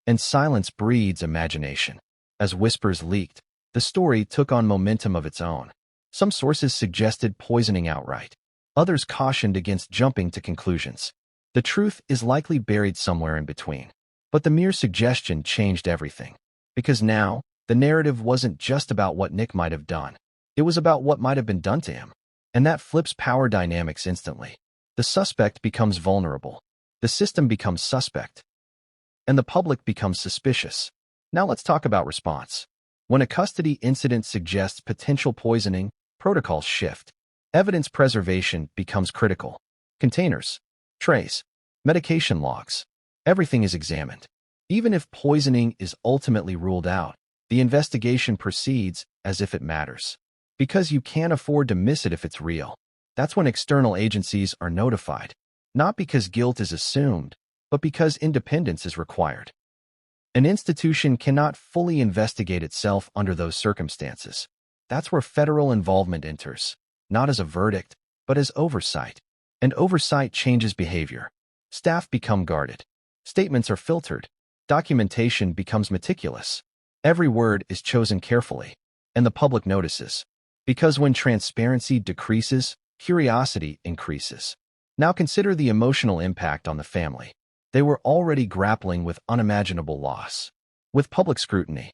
And silence breeds imagination. As whispers leaked, the story took on momentum of its own. Some sources suggested poisoning outright. Others cautioned against jumping to conclusions. The truth is likely buried somewhere in between. But the mere suggestion changed everything. Because now, the narrative wasn't just about what Nick might have done. It was about what might have been done to him. And that flips power dynamics instantly. The suspect becomes vulnerable. The system becomes suspect. And the public becomes suspicious. Now let's talk about response. When a custody incident suggests potential poisoning, protocols shift. Evidence preservation becomes critical. Containers, trays, medication logs. Everything is examined. Even if poisoning is ultimately ruled out, the investigation proceeds as if it matters. Because you can't afford to miss it if it's real. That's when external agencies are notified. Not because guilt is assumed, but because independence is required. An institution cannot fully investigate itself under those circumstances. That's where federal involvement enters, not as a verdict, but as oversight. And oversight changes behavior. Staff become guarded. Statements are filtered. Documentation becomes meticulous. Every word is chosen carefully, and the public notices. Because when transparency decreases, curiosity increases. Now consider the emotional impact on the family. They were already grappling with unimaginable loss. With public scrutiny,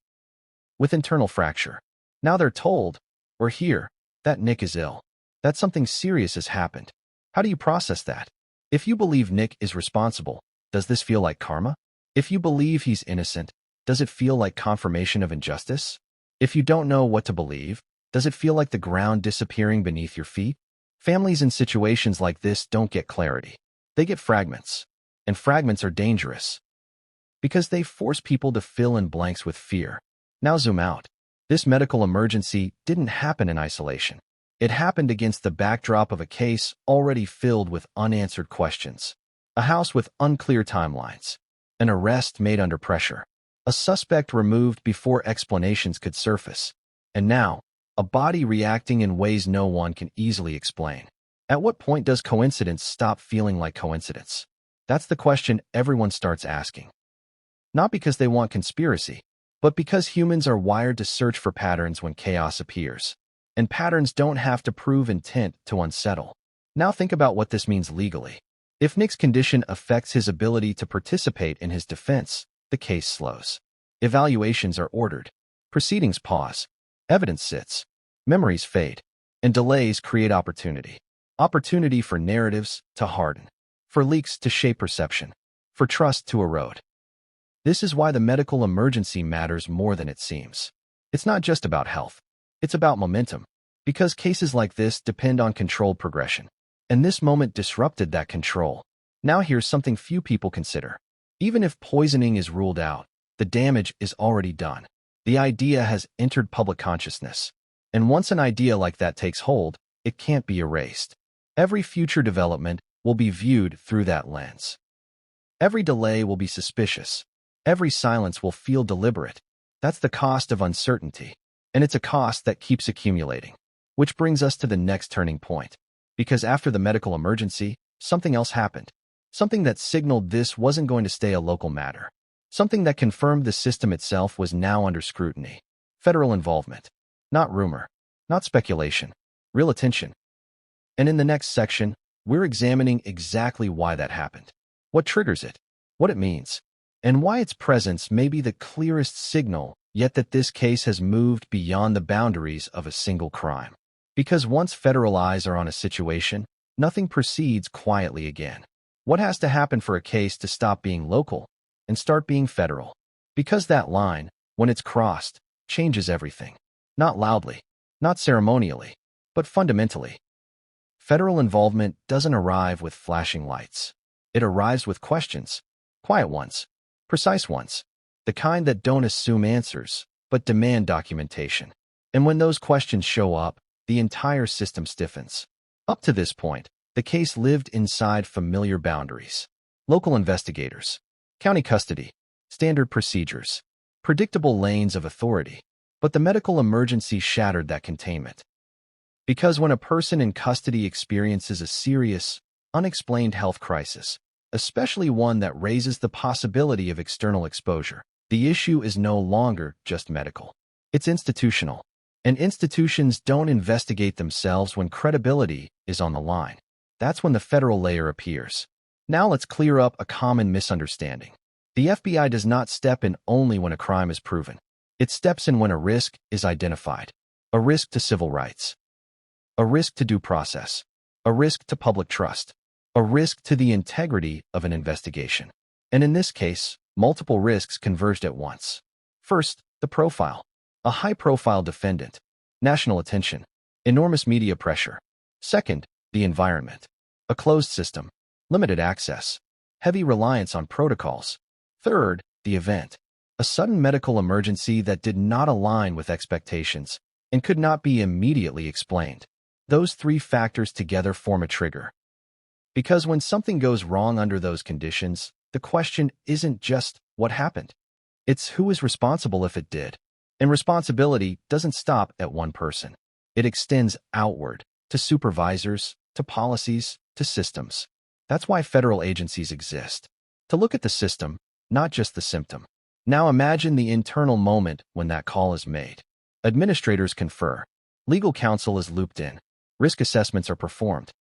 with internal fracture. Now they're told, or hear, that Nick is ill, that something serious has happened. How do you process that? If you believe Nick is responsible, does this feel like karma? If you believe he's innocent, does it feel like confirmation of injustice? If you don't know what to believe, does it feel like the ground disappearing beneath your feet? Families in situations like this don't get clarity. They get fragments. And fragments are dangerous because they force people to fill in blanks with fear. Now zoom out. This medical emergency didn't happen in isolation. It happened against the backdrop of a case already filled with unanswered questions. A house with unclear timelines. An arrest made under pressure. A suspect removed before explanations could surface. And now, a body reacting in ways no one can easily explain. At what point does coincidence stop feeling like coincidence? That's the question everyone starts asking. Not because they want conspiracy, but because humans are wired to search for patterns when chaos appears. And patterns don't have to prove intent to unsettle. Now think about what this means legally. If Nick's condition affects his ability to participate in his defense, the case slows. Evaluations are ordered. Proceedings pause. Evidence sits. Memories fade. And delays create opportunity. Opportunity for narratives to harden. For leaks to shape perception. For trust to erode. This is why the medical emergency matters more than it seems. It's not just about health. It's about momentum. Because cases like this depend on controlled progression. And this moment disrupted that control. Now here's something few people consider. Even if poisoning is ruled out, the damage is already done. The idea has entered public consciousness. And once an idea like that takes hold, it can't be erased. Every future development will be viewed through that lens. Every delay will be suspicious. Every silence will feel deliberate. That's the cost of uncertainty. And it's a cost that keeps accumulating. Which brings us to the next turning point. Because after the medical emergency, something else happened. Something that signaled this wasn't going to stay a local matter. Something that confirmed the system itself was now under scrutiny. Federal involvement. Not rumor. Not speculation. Real attention. And in the next section, we're examining exactly why that happened. What triggers it. What it means. And why its presence may be the clearest signal, yet that this case has moved beyond the boundaries of a single crime. Because once federal eyes are on a situation, nothing proceeds quietly again. What has to happen for a case to stop being local and start being federal? Because that line, when it's crossed, changes everything. Not loudly, not ceremonially, but fundamentally. Federal involvement doesn't arrive with flashing lights. It arrives with questions. Quiet ones. Precise ones. The kind that don't assume answers, but demand documentation. And when those questions show up, the entire system stiffens. Up to this point, the case lived inside familiar boundaries. Local investigators, county custody, standard procedures, predictable lanes of authority. But the medical emergency shattered that containment. Because when a person in custody experiences a serious, unexplained health crisis, especially one that raises the possibility of external exposure, the issue is no longer just medical. It's institutional. And institutions don't investigate themselves when credibility is on the line. That's when the federal layer appears. Now let's clear up a common misunderstanding. The FBI does not step in only when a crime is proven. It steps in when a risk is identified. A risk to civil rights. A risk to due process. A risk to public trust. A risk to the integrity of an investigation. And in this case, multiple risks converged at once. First, the profile. A high-profile defendant. National attention. Enormous media pressure. Second, the environment. A closed system. Limited access. Heavy reliance on protocols. Third, the event. A sudden medical emergency that did not align with expectations and could not be immediately explained. Those three factors together form a trigger. Because when something goes wrong under those conditions, the question isn't just what happened. It's who is responsible if it did. And responsibility doesn't stop at one person. It extends outward, to supervisors, to policies, to systems. That's why federal agencies exist. To look at the system, not just the symptom. Now imagine the internal moment when that call is made. Administrators confer. Legal counsel is looped in. Risk assessments are performed.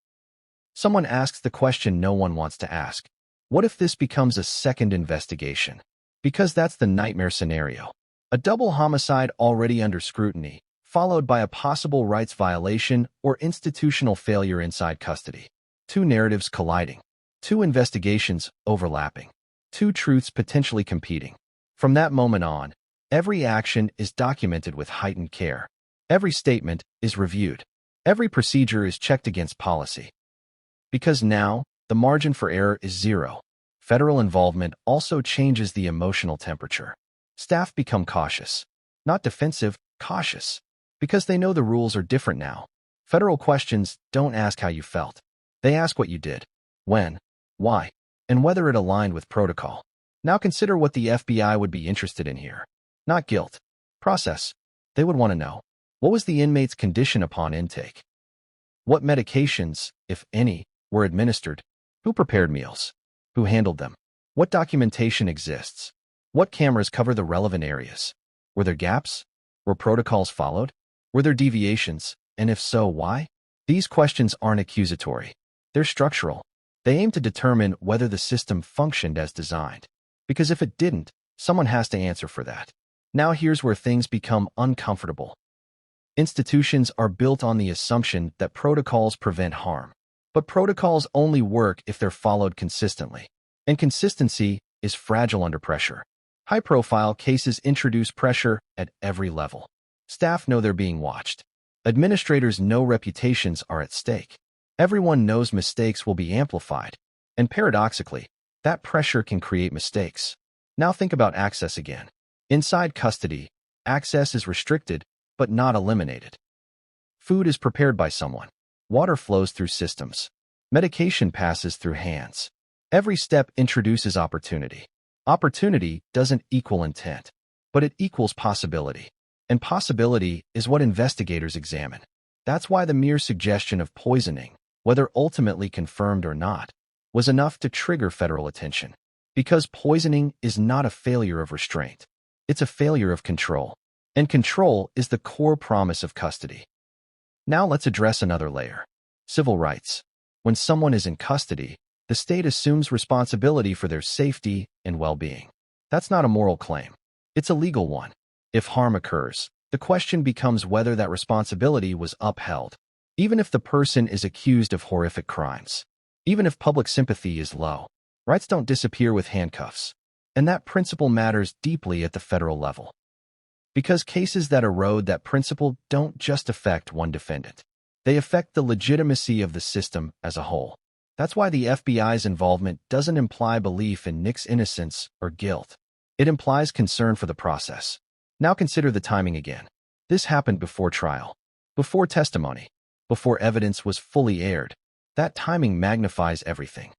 Someone asks the question no one wants to ask. What if this becomes a second investigation? Because that's the nightmare scenario. A double homicide already under scrutiny, followed by a possible rights violation or institutional failure inside custody. Two narratives colliding. Two investigations overlapping. Two truths potentially competing. From that moment on, every action is documented with heightened care. Every statement is reviewed. Every procedure is checked against policy. Because now, the margin for error is zero. Federal involvement also changes the emotional temperature. Staff become cautious. Not defensive, cautious. Because they know the rules are different now. Federal questions don't ask how you felt. They ask what you did, when, why, and whether it aligned with protocol. Now consider what the FBI would be interested in here. Not guilt. Process. They would want to know, what was the inmate's condition upon intake? What medications, if any, were administered? Who prepared meals? Who handled them? What documentation exists? What cameras cover the relevant areas? Were there gaps? Were protocols followed? Were there deviations? And if so, why? These questions aren't accusatory. They're structural. They aim to determine whether the system functioned as designed. Because if it didn't, someone has to answer for that. Now here's where things become uncomfortable. Institutions are built on the assumption that protocols prevent harm. But protocols only work if they're followed consistently. And consistency is fragile under pressure. High-profile cases introduce pressure at every level. Staff know they're being watched. Administrators know reputations are at stake. Everyone knows mistakes will be amplified. And paradoxically, that pressure can create mistakes. Now think about access again. Inside custody, access is restricted, but not eliminated. Food is prepared by someone. Water flows through systems. Medication passes through hands. Every step introduces opportunity. Opportunity doesn't equal intent, but it equals possibility. And possibility is what investigators examine. That's why the mere suggestion of poisoning, whether ultimately confirmed or not, was enough to trigger federal attention. Because poisoning is not a failure of restraint. It's a failure of control. And control is the core promise of custody. Now let's address another layer. Civil rights. When someone is in custody, the state assumes responsibility for their safety and well-being. That's not a moral claim. It's a legal one. If harm occurs, the question becomes whether that responsibility was upheld. Even if the person is accused of horrific crimes. Even if public sympathy is low. Rights don't disappear with handcuffs. And that principle matters deeply at the federal level. Because cases that erode that principle don't just affect one defendant. They affect the legitimacy of the system as a whole. That's why the FBI's involvement doesn't imply belief in Nick's innocence or guilt. It implies concern for the process. Now consider the timing again. This happened before trial, before testimony, before evidence was fully aired. That timing magnifies everything.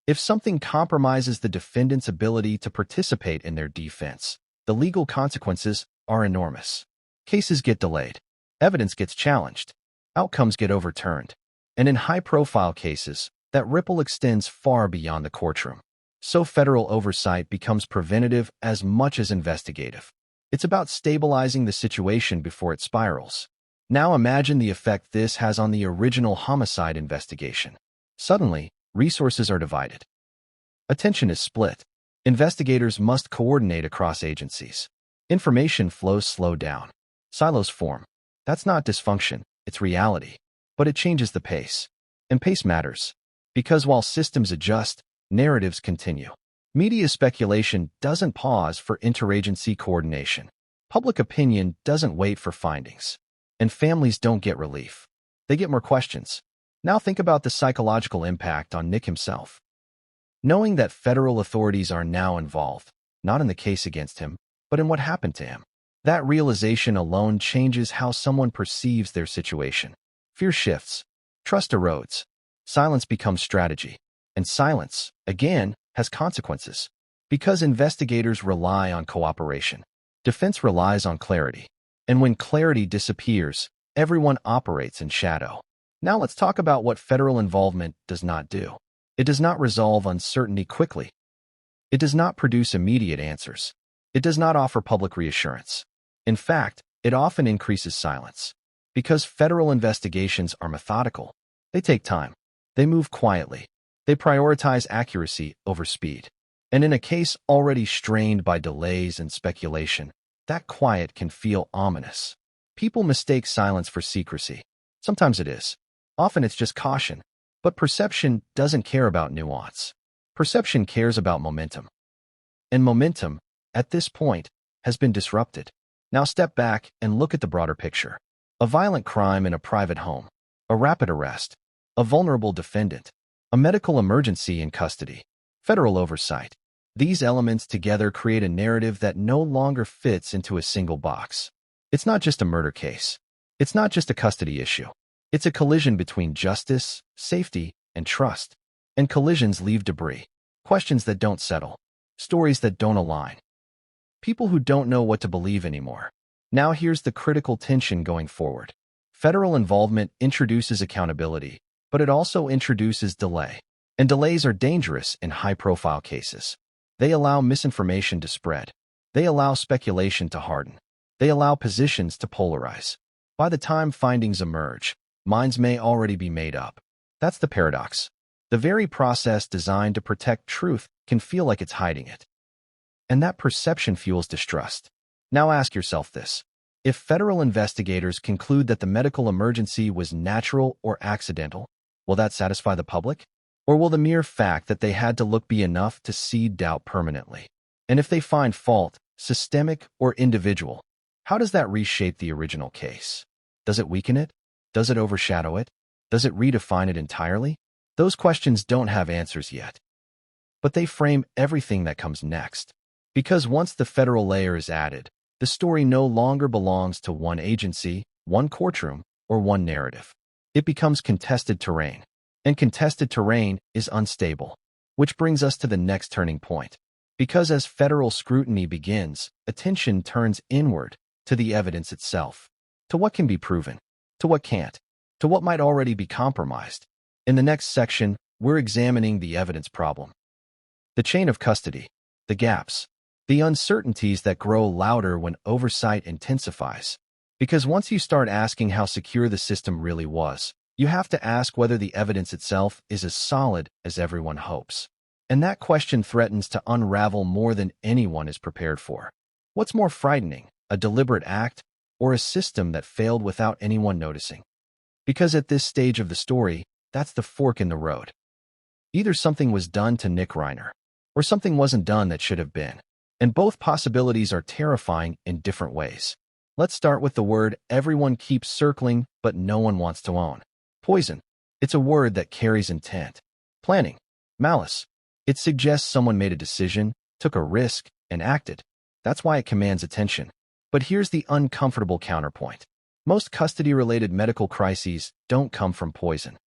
If something compromises the defendant's ability to participate in their defense, the legal consequences are enormous. Cases get delayed. Evidence gets challenged. Outcomes get overturned. And in high-profile cases, that ripple extends far beyond the courtroom. So federal oversight becomes preventative as much as investigative. It's about stabilizing the situation before it spirals. Now imagine the effect this has on the original homicide investigation. Suddenly, resources are divided. Attention is split. Investigators must coordinate across agencies. Information flows slow down. Silos form. That's not dysfunction, it's reality. But it changes the pace. And pace matters. Because while systems adjust, narratives continue. Media speculation doesn't pause for interagency coordination. Public opinion doesn't wait for findings. And families don't get relief. They get more questions. Now think about the psychological impact on Nick himself. Knowing that federal authorities are now involved, not in the case against him, but in what happened to him. That realization alone changes how someone perceives their situation. Fear shifts. Trust erodes. Silence becomes strategy. And silence, again, has consequences. Because investigators rely on cooperation. Defense relies on clarity. And when clarity disappears, everyone operates in shadow. Now let's talk about what federal involvement does not do. It does not resolve uncertainty quickly. It does not produce immediate answers. It does not offer public reassurance. In fact, it often increases silence. Because federal investigations are methodical. They take time. They move quietly. They prioritize accuracy over speed. And in a case already strained by delays and speculation, that quiet can feel ominous. People mistake silence for secrecy. Sometimes it is. Often it's just caution. But perception doesn't care about nuance. Perception cares about momentum. And momentum, at this point, has been disrupted. Now step back and look at the broader picture. A violent crime in a private home, a rapid arrest, a vulnerable defendant, a medical emergency in custody, federal oversight. These elements together create a narrative that no longer fits into a single box. It's not just a murder case. It's not just a custody issue. It's a collision between justice, safety, and trust. And collisions leave debris, questions that don't settle, stories that don't align. People who don't know what to believe anymore. Now here's the critical tension going forward. Federal involvement introduces accountability, but it also introduces delay. And delays are dangerous in high-profile cases. They allow misinformation to spread. They allow speculation to harden. They allow positions to polarize. By the time findings emerge, minds may already be made up. That's the paradox. The very process designed to protect truth can feel like it's hiding it. And that perception fuels distrust. Now ask yourself this. If federal investigators conclude that the medical emergency was natural or accidental, will that satisfy the public? Or will the mere fact that they had to look be enough to seed doubt permanently? And if they find fault, systemic or individual, how does that reshape the original case? Does it weaken it? Does it overshadow it? Does it redefine it entirely? Those questions don't have answers yet. But they frame everything that comes next. Because once the federal layer is added, the story no longer belongs to one agency, one courtroom, or one narrative. It becomes contested terrain. And contested terrain is unstable. Which brings us to the next turning point. Because as federal scrutiny begins, attention turns inward to the evidence itself. To what can be proven, to what can't, to what might already be compromised. In the next section, we're examining the evidence problem. The chain of custody, the gaps, the uncertainties that grow louder when oversight intensifies. Because once you start asking how secure the system really was, you have to ask whether the evidence itself is as solid as everyone hopes. And that question threatens to unravel more than anyone is prepared for. What's more frightening, a deliberate act, or a system that failed without anyone noticing? Because at this stage of the story, that's the fork in the road. Either something was done to Nick Reiner, or something wasn't done that should have been. And both possibilities are terrifying in different ways. Let's start with the word everyone keeps circling, but no one wants to own. Poison. It's a word that carries intent. Planning. Malice. It suggests someone made a decision, took a risk, and acted. That's why it commands attention. But here's the uncomfortable counterpoint. Most custody-related medical crises don't come from poison.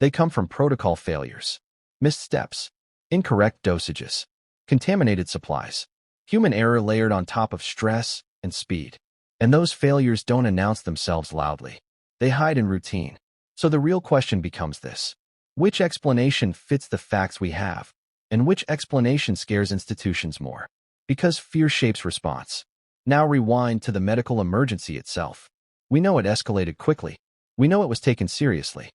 They come from protocol failures, missed steps, incorrect dosages, contaminated supplies, human error layered on top of stress and speed. And those failures don't announce themselves loudly. They hide in routine. So the real question becomes this. Which explanation fits the facts we have? And which explanation scares institutions more? Because fear shapes response. Now rewind to the medical emergency itself. We know it escalated quickly. We know it was taken seriously.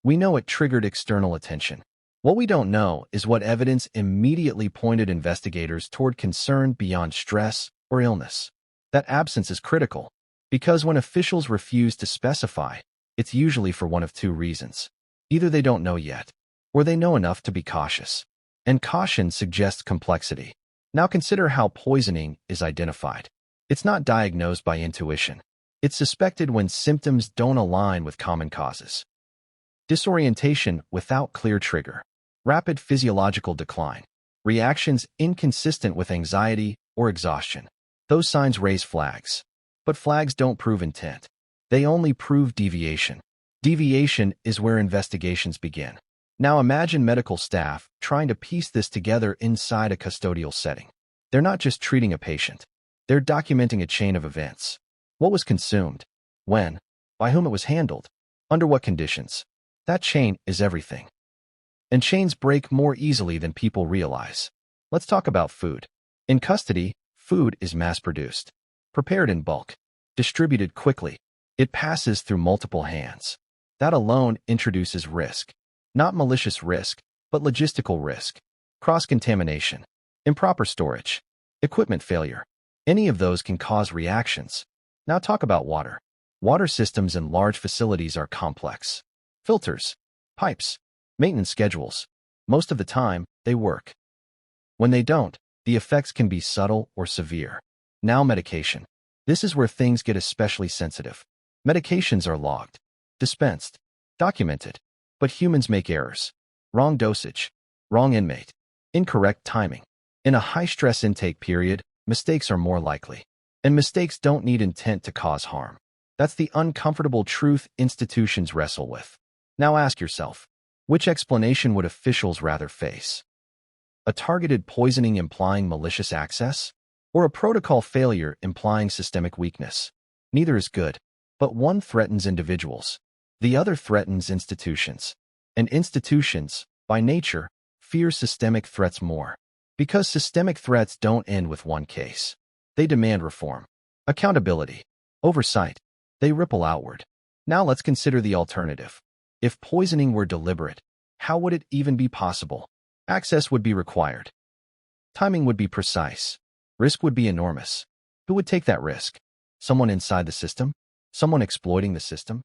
We know it triggered external attention. What we don't know is what evidence immediately pointed investigators toward concern beyond stress or illness. That absence is critical, because when officials refuse to specify, it's usually for one of two reasons. Either they don't know yet, or they know enough to be cautious. And caution suggests complexity. Now consider how poisoning is identified. It's not diagnosed by intuition. It's suspected when symptoms don't align with common causes. Disorientation without clear trigger. Rapid physiological decline. Reactions inconsistent with anxiety or exhaustion. Those signs raise flags. But flags don't prove intent. They only prove deviation. Deviation is where investigations begin. Now imagine medical staff trying to piece this together inside a custodial setting. They're not just treating a patient. They're documenting a chain of events. What was consumed? When? By whom it was handled? Under what conditions? That chain is everything. And chains break more easily than people realize. Let's talk about food. In custody, food is mass-produced, prepared in bulk, distributed quickly. It passes through multiple hands. That alone introduces risk. Not malicious risk, but logistical risk. Cross-contamination, improper storage, equipment failure. Any of those can cause reactions. Now talk about water. Water systems in large facilities are complex. Filters, pipes, maintenance schedules. Most of the time, they work. When they don't, the effects can be subtle or severe. Now medication. This is where things get especially sensitive. Medications are logged, dispensed, documented. But humans make errors. Wrong dosage, wrong inmate, incorrect timing. In a high-stress intake period, mistakes are more likely. And mistakes don't need intent to cause harm. That's the uncomfortable truth institutions wrestle with. Now ask yourself, which explanation would officials rather face? A targeted poisoning implying malicious access? Or a protocol failure implying systemic weakness? Neither is good, but one threatens individuals. The other threatens institutions. And institutions, by nature, fear systemic threats more. Because systemic threats don't end with one case. They demand reform, accountability, oversight. They ripple outward. Now let's consider the alternative. If poisoning were deliberate, how would it even be possible? Access would be required. Timing would be precise. Risk would be enormous. Who would take that risk? Someone inside the system? Someone exploiting the system?